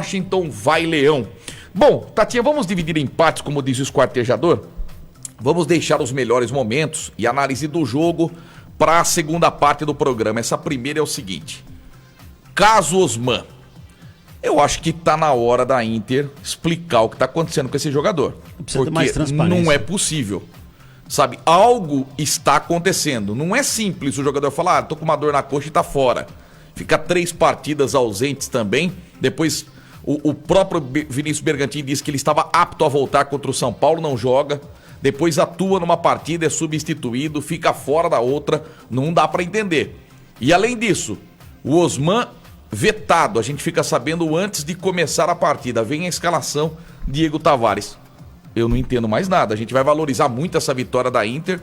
Washington vai Leão. Bom, Tatinha, vamos dividir em partes, como diz o esquartejador? Vamos deixar os melhores momentos e análise do jogo para a segunda parte do programa. Essa primeira é o seguinte: caso Osman, eu acho que tá na hora da Inter explicar o que tá acontecendo com esse jogador. Precisa ter mais transparência. Não é possível. Sabe, algo está acontecendo. Não é simples o jogador falar, tô com uma dor na coxa e tá fora. Fica 3 partidas ausentes também. Depois o próprio Vinícius Bergantin disse que ele estava apto a voltar contra o São Paulo, não joga. Depois atua numa partida, é substituído, fica fora da outra. Não dá pra entender. E além disso, o Osman vetado. A gente fica sabendo antes de começar a partida. Vem a escalação, Diego Tavares. Eu não entendo mais nada. A gente vai valorizar muito essa vitória da Inter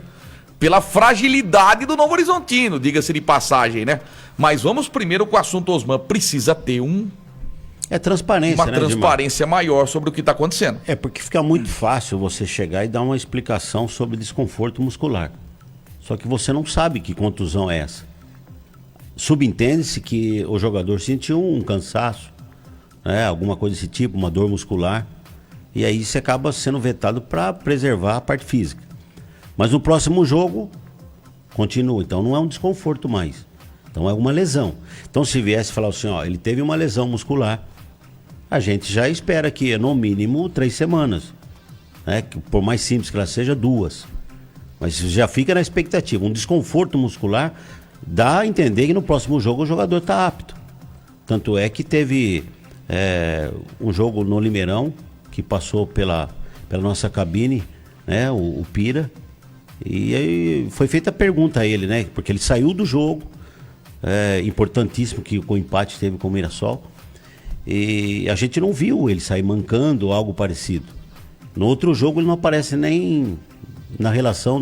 pela fragilidade do Novo Horizontino, diga-se de passagem, né? Mas vamos primeiro com o assunto Osman. Precisa ter transparência, uma transparência maior sobre o que está acontecendo. É porque fica muito fácil você chegar e dar uma explicação sobre desconforto muscular. Só que você não sabe que contusão é essa. Subentende-se que o jogador sentiu um cansaço, né? Alguma coisa desse tipo, uma dor muscular. E aí você acaba sendo vetado para preservar a parte física. Mas no próximo jogo, continua. Então não é um desconforto mais. Então é uma lesão. Então se viesse falar assim, ó, ele teve uma lesão muscular, a gente já espera que no mínimo 3 semanas. Né? Por mais simples que ela seja, 2. Mas já fica na expectativa. Um desconforto muscular dá a entender que no próximo jogo o jogador está apto. Tanto é que teve um jogo no Limeirão, que passou pela nossa cabine, né, o Pira, e aí foi feita a pergunta a ele, né, porque ele saiu do jogo, importantíssimo que o empate teve com o Mirassol, e a gente não viu ele sair mancando ou algo parecido. No outro jogo ele não aparece nem na relação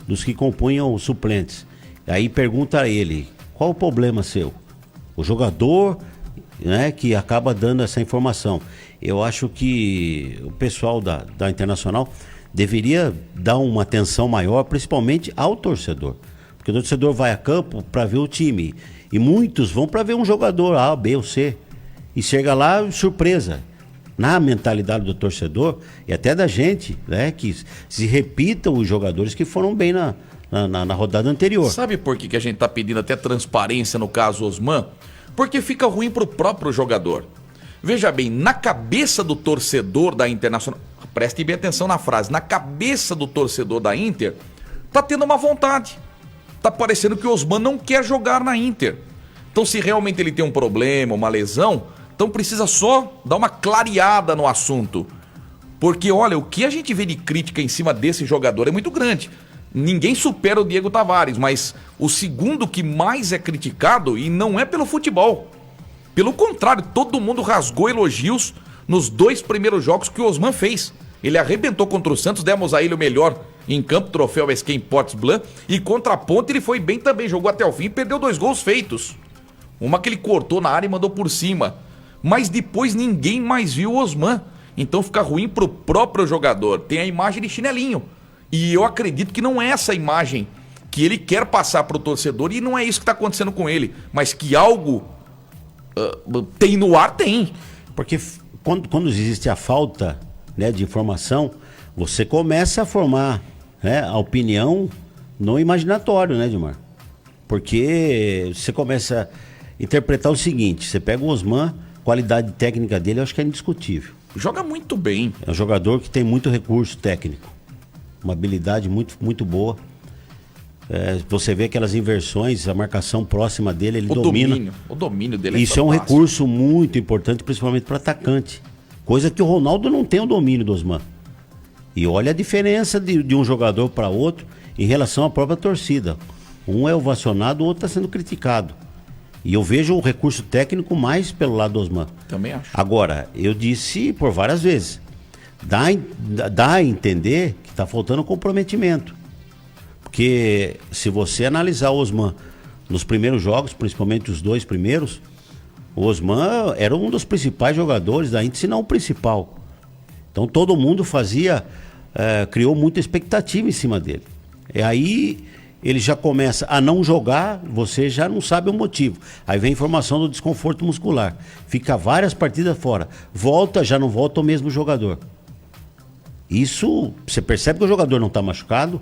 dos que compunham os suplentes. Aí pergunta a ele, qual o problema seu? O jogador, né, que acaba dando essa informação. Eu acho que o pessoal da Internacional deveria dar uma atenção maior, principalmente ao torcedor. Porque o torcedor vai a campo para ver o time. E muitos vão para ver um jogador A, B ou C. E chega lá, surpresa. Na mentalidade do torcedor e até da gente, né, que se repitam os jogadores que foram bem na rodada anterior. Sabe por que a gente tá pedindo até transparência no caso Osman? Porque fica ruim pro próprio jogador. Veja bem, na cabeça do torcedor da Internacional, preste bem atenção na frase, na cabeça do torcedor da Inter, tá tendo uma vontade. Tá parecendo que o Osman não quer jogar na Inter. Então se realmente ele tem um problema, uma lesão, então precisa só dar uma clareada no assunto. Porque olha, o que a gente vê de crítica em cima desse jogador é muito grande. Ninguém supera o Diego Tavares, mas o segundo que mais é criticado, e não é pelo futebol. Pelo contrário, todo mundo rasgou elogios nos 2 primeiros jogos que o Osman fez. Ele arrebentou contra o Santos, demos a ele o melhor em campo, troféu SK Sports Blanc, e contra a Ponte ele foi bem também, jogou até o fim e perdeu 2 gols feitos. Uma que ele cortou na área e mandou por cima. Mas depois ninguém mais viu o Osman. Então fica ruim pro próprio jogador. Tem a imagem de chinelinho. E eu acredito que não é essa imagem que ele quer passar pro torcedor, e não é isso que tá acontecendo com ele. Mas que algo tem no ar, tem. Porque quando existe a falta, né, de informação, você começa a formar, né, a opinião no imaginatório, né, Edmar? Porque você começa a interpretar o seguinte: você pega o Osman, qualidade técnica dele eu acho que é indiscutível. Joga muito bem. É um jogador que tem muito recurso técnico, uma habilidade muito, muito boa. Você vê aquelas inversões, a marcação próxima dele, ele domina. O domínio dele Isso é um recurso muito importante, principalmente para atacante. Coisa que o Ronaldo não tem o domínio do Osman. E olha a diferença de um jogador para outro em relação à própria torcida. Um é ovacionado, o outro está sendo criticado. E eu vejo o recurso técnico mais pelo lado do Osman. Também acho. Agora, eu disse por várias vezes, dá a entender que está faltando comprometimento. Porque se você analisar o Osman nos primeiros jogos, principalmente os 2 primeiros, o Osman era um dos principais jogadores da Inter, se não o principal. Então todo mundo criou muita expectativa em cima dele. E aí ele já começa a não jogar, você já não sabe o motivo. Aí vem a informação do desconforto muscular. Fica várias partidas fora. Volta, já não volta o mesmo jogador. Isso, você percebe que o jogador não está machucado,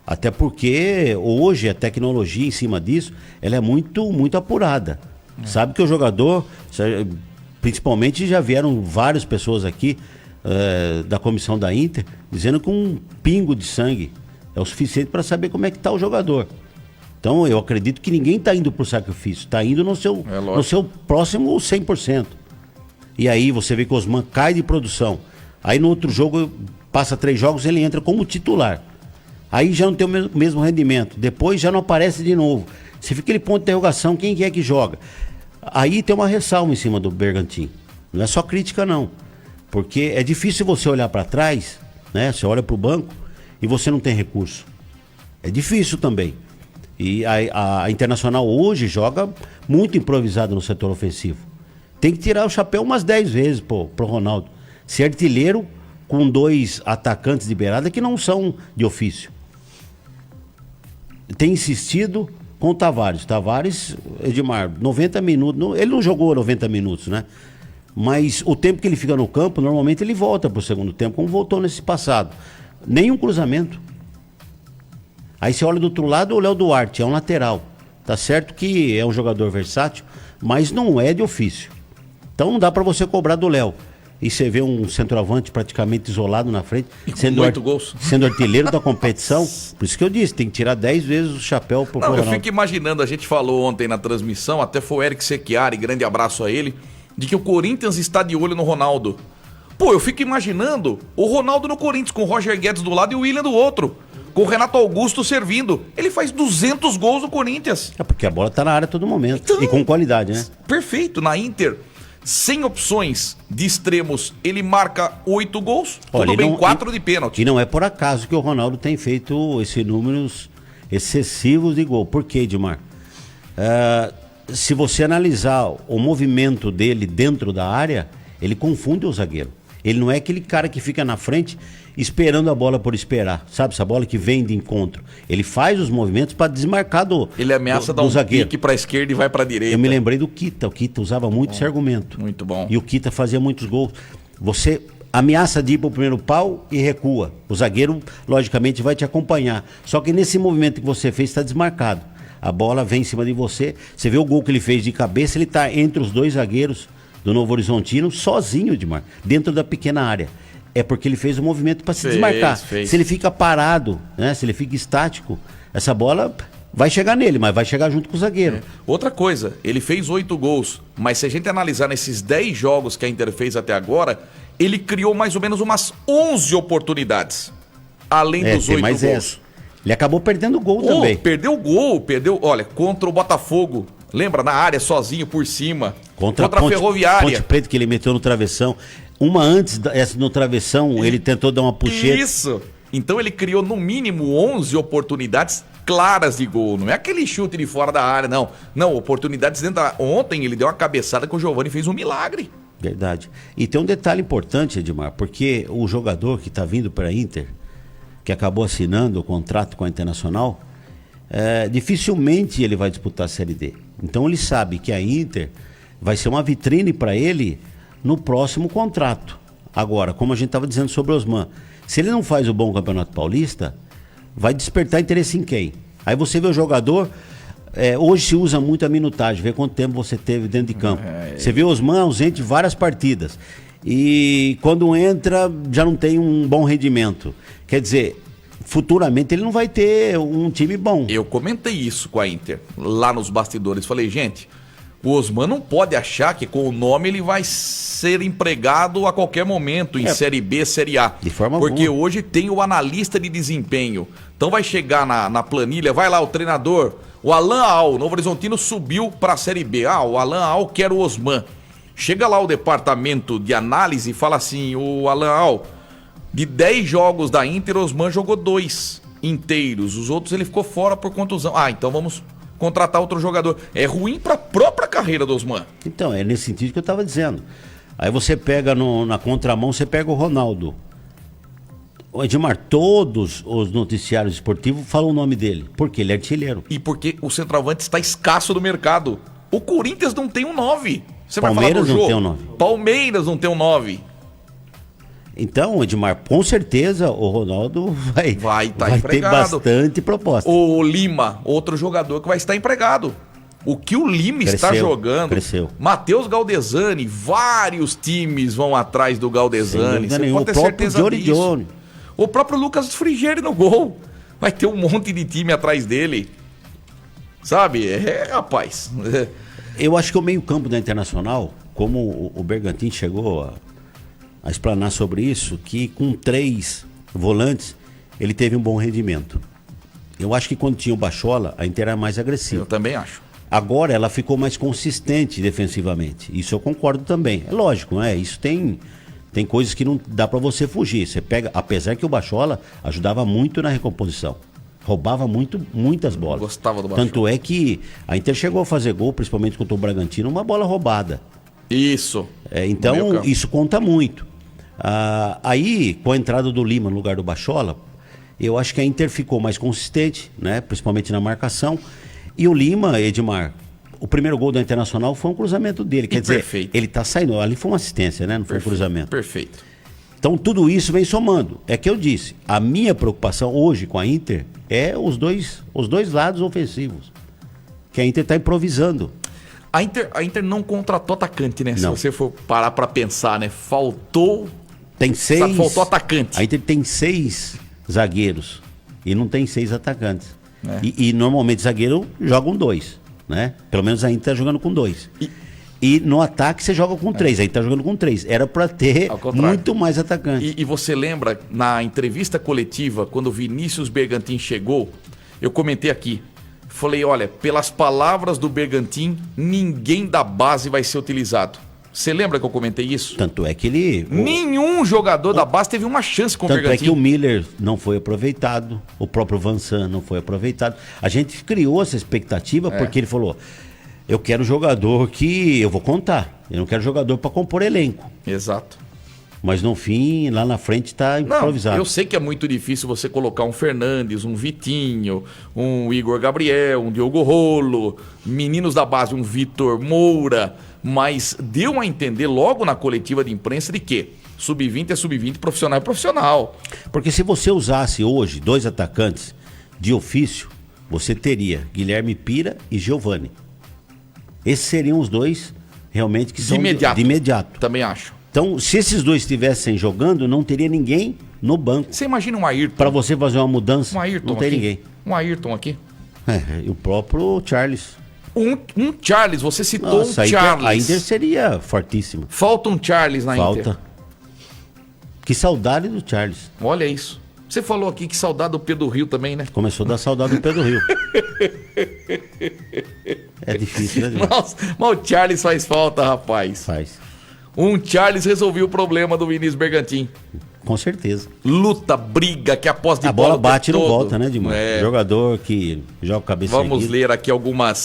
até porque hoje a tecnologia em cima disso, ela é muito apurada. Sabe que o jogador, principalmente já vieram várias pessoas aqui da comissão da Inter, dizendo que um pingo de sangue é o suficiente para saber como é que está o jogador. Então eu acredito que ninguém está indo para o sacrifício, está indo no seu próximo 100%. E aí você vê que o Osman cai de produção. Aí no outro jogo, passa 3 jogos, ele entra como titular. Aí já não tem o mesmo rendimento. Depois já não aparece de novo. Você fica aquele ponto de interrogação, quem é que joga? Aí tem uma ressalva em cima do Bergantin. Não é só crítica, não. Porque é difícil você olhar para trás, né? Você olha para o banco e você não tem recurso. É difícil também. E a Internacional hoje joga muito improvisado no setor ofensivo. Tem que tirar o chapéu umas 10 vezes pro Ronaldo. Ser artilheiro com 2 atacantes de beirada que não são de ofício. Tem insistido com o Tavares. Tavares, Edmar, 90 minutos. Ele não jogou 90 minutos, né? Mas o tempo que ele fica no campo, normalmente ele volta pro segundo tempo, como voltou nesse passado. Nenhum cruzamento. Aí você olha do outro lado, o Léo Duarte é um lateral. Tá certo que é um jogador versátil, mas não é de ofício. Então não dá para você cobrar do Léo. E você vê um centroavante praticamente isolado na frente, sendo 8 gols. Sendo artilheiro da competição. Por isso que eu disse, tem que tirar 10 vezes o chapéu pro Não, Ronaldo. eu fico imaginando, a gente falou ontem na transmissão, até foi o Eric Sechiari, grande abraço a ele, de que o Corinthians está de olho no Ronaldo. Pô, eu fico imaginando o Ronaldo no Corinthians, com o Roger Guedes do lado e o William do outro, com o Renato Augusto servindo. Ele faz 200 gols no Corinthians. É porque a bola tá na área a todo momento. Então, e com qualidade, né? Perfeito. Na Inter, sem opções de extremos, ele marca 8 gols, Olha, tudo bem, 4 de pênalti. E não é por acaso que o Ronaldo tem feito esses números excessivos de gol. Por quê, Edmar? Se você analisar o movimento dele dentro da área, ele confunde o zagueiro. Ele não é aquele cara que fica na frente esperando a bola por esperar. Sabe, essa bola que vem de encontro. Ele faz os movimentos para desmarcar Ele ameaça dar um zagueiro. pique para a esquerda e vai para a direita. Eu me lembrei do Kita. O Kita usava muito esse argumento. Muito bom. E o Kita fazia muitos gols. Você ameaça de ir para o primeiro pau e recua. O zagueiro, logicamente, vai te acompanhar. Só que nesse movimento que você fez, está desmarcado. A bola vem em cima de você. Você vê o gol que ele fez de cabeça, ele está entre os 2 zagueiros do Novo Horizontino, sozinho, Edmar, dentro da pequena área. É porque ele fez o movimento para se desmarcar. Se ele fica parado, né? Se ele fica estático, essa bola vai chegar nele, mas vai chegar junto com o zagueiro. Outra coisa, ele fez 8 gols, mas se a gente analisar nesses 10 jogos que a Inter fez até agora, ele criou mais ou menos umas 11 oportunidades, além dos 8 gols. Essa. Ele acabou perdendo o gol também. Perdeu o gol, olha, contra o Botafogo, lembra, na área, sozinho, por cima. Contra a Ferroviária. Ponte Preta que ele meteu no travessão. Uma antes, essa no travessão, ele tentou dar uma puxeta. Isso! Então ele criou no mínimo 11 oportunidades claras de gol. Não é aquele chute de fora da área, não. Não, oportunidades dentro da... Ontem ele deu uma cabeçada que o Giovani fez um milagre. Verdade. E tem um detalhe importante, Edmar, porque o jogador que está vindo para a Inter, que acabou assinando o contrato com a Internacional, dificilmente ele vai disputar a Série D. Então ele sabe que a Inter vai ser uma vitrine para ele no próximo contrato. Agora, como a gente estava dizendo sobre o Osman, se ele não faz o bom Campeonato Paulista, vai despertar interesse em quem? Aí você vê o jogador, hoje se usa muito a minutagem, vê quanto tempo você teve dentro de campo. Você vê o Osman ausente de várias partidas. E quando entra, já não tem um bom rendimento. Quer dizer, futuramente ele não vai ter um time bom. Eu comentei isso com a Inter, lá nos bastidores. Falei, gente, o Osman não pode achar que com o nome ele vai ser empregado a qualquer momento em Série B, Série A. De forma porque alguma. hoje tem o analista de desempenho. Então vai chegar na planilha, vai lá o treinador, o Alan Al, Novo Horizontino subiu para a Série B. O Alan Al quer o Osman. Chega lá o departamento de análise e fala assim, o Alan Al, de 10 jogos da Inter, o Osman jogou 2 inteiros. Os outros ele ficou fora por contusão. Então vamos contratar outro jogador. É ruim para a própria carreira do Osman. Então, é nesse sentido que eu estava dizendo. Aí você pega na contramão, você pega o Ronaldo. O Edmar, todos os noticiários esportivos falam o nome dele, porque ele é artilheiro. E porque o centroavante está escasso no mercado. O Corinthians não tem um 9. Você Palmeiras vai falar do não jogo? tem um 9. Palmeiras não tem um 9. Então, Edmar, com certeza o Ronaldo vai ter empregado. bastante proposta. O Lima, outro jogador que vai estar empregado. O que o Lima está jogando. Cresceu. Matheus Galdesani, vários times vão atrás do Galdesani. Você pode ter certeza disso. O próprio Lucas Frigeri no gol. Vai ter um monte de time atrás dele. Sabe? Rapaz. Eu acho que o meio-campo da Internacional, como o Bergantin chegou a explanar sobre isso, que com 3 volantes ele teve um bom rendimento. Eu acho que quando tinha o Bachola, a Inter era mais agressiva. Eu também acho. Agora ela ficou mais consistente defensivamente. Isso eu concordo também. É lógico, né? Isso tem coisas que não dá para você fugir. Você pega, apesar que o Bachola ajudava muito na recomposição. Roubava muitas bolas. Gostava do Bachola. Tanto é que a Inter chegou a fazer gol, principalmente contra o Bragantino, uma bola roubada. Isso. Então, isso conta muito. Aí, com a entrada do Lima no lugar do Bachola, eu acho que a Inter ficou mais consistente, né? Principalmente na marcação. E o Lima, Edmar, o primeiro gol da Internacional foi um cruzamento dele. Quer dizer, ele tá saindo. Ali foi uma assistência, né? Não foi um cruzamento. Perfeito. Então, tudo isso vem somando. É que eu disse, a minha preocupação hoje com a Inter é os dois lados ofensivos. Que a Inter está improvisando. A Inter não contratou atacante, né? Não. Se você for parar para pensar, né? Faltou atacante. A Inter tem 6 zagueiros e não tem 6 atacantes. E normalmente zagueiro jogam 2, né? Pelo menos a Inter tá jogando com 2. E no ataque você joga com 3, a Inter tá jogando com 3. Era para ter muito mais atacante. E você lembra, na entrevista coletiva, quando o Vinícius Bergantin chegou, eu comentei aqui. Falei, olha, pelas palavras do Bergantin, ninguém da base vai ser utilizado. Você lembra que eu comentei isso? Tanto é que ele... Nenhum jogador da base teve uma chance com o Bergantin. Tanto é que o Miller não foi aproveitado, o próprio Vansan não foi aproveitado. A gente criou essa expectativa porque ele falou, eu quero jogador que eu vou contar, eu não quero jogador para compor elenco. Exato. Mas no fim, lá na frente está improvisado. Eu sei que é muito difícil você colocar um Fernandes, um Vitinho, um Igor Gabriel, um Diogo Rolo, meninos da base, um Vitor Moura, mas deu a entender logo na coletiva de imprensa de que sub-20 é sub-20, profissional é profissional. Porque se você usasse hoje 2 atacantes de ofício, você teria Guilherme Pira e Giovani. Esses seriam os 2 realmente que são de imediato. Também acho. Então, se esses 2 estivessem jogando, não teria ninguém no banco. Você imagina um Ayrton? Para você fazer uma mudança, não tem ninguém. Um Ayrton aqui. E o próprio Charles. Um Charles, você citou um Charles. A Inter seria fortíssima. Falta um Charles na Inter. Falta. Que saudade do Charles. Olha isso. Você falou aqui que saudade do Pedro Rio também, né? Começou a dar saudade do Pedro Rio. É difícil, né? Nossa, mas o Charles faz falta, rapaz. Faz. Um Charles resolveu o problema do Vinícius Bergantin. Com certeza. Luta, briga, que após de bola bate e não volta, né, Dimar? É. Jogador que joga cabeça Vamos ler aqui algumas